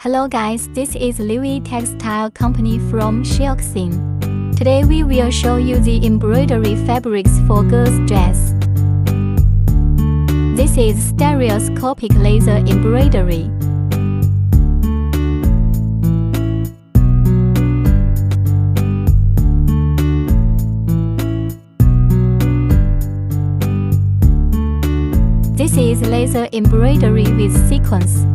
Hello guys, this is Louis Textile Company from Shaoxing. Today we will show you the embroidery fabrics for girls' dress. This is stereoscopic laser embroidery. This is laser embroidery with sequins.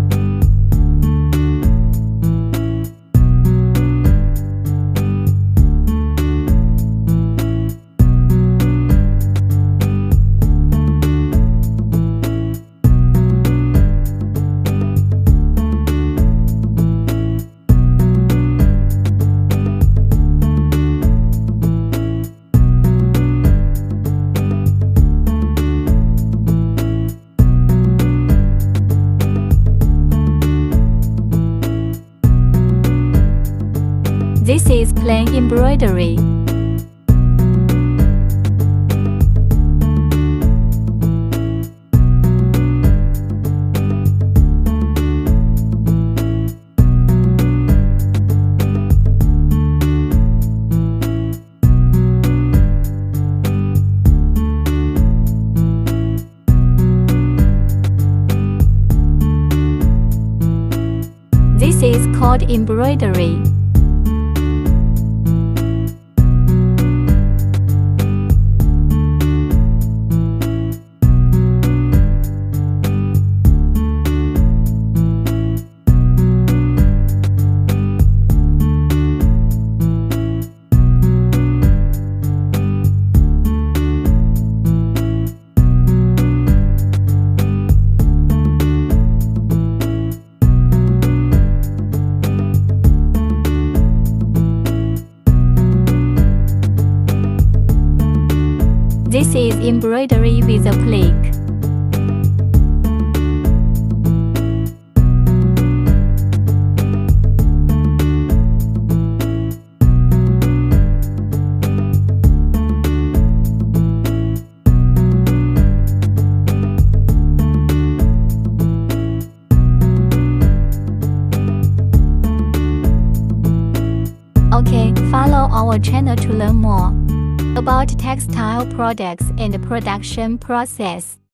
This is plain embroidery. This is called embroidery. This is embroidery with a plaque. Okay, follow our channel to learn more about textile products and production process.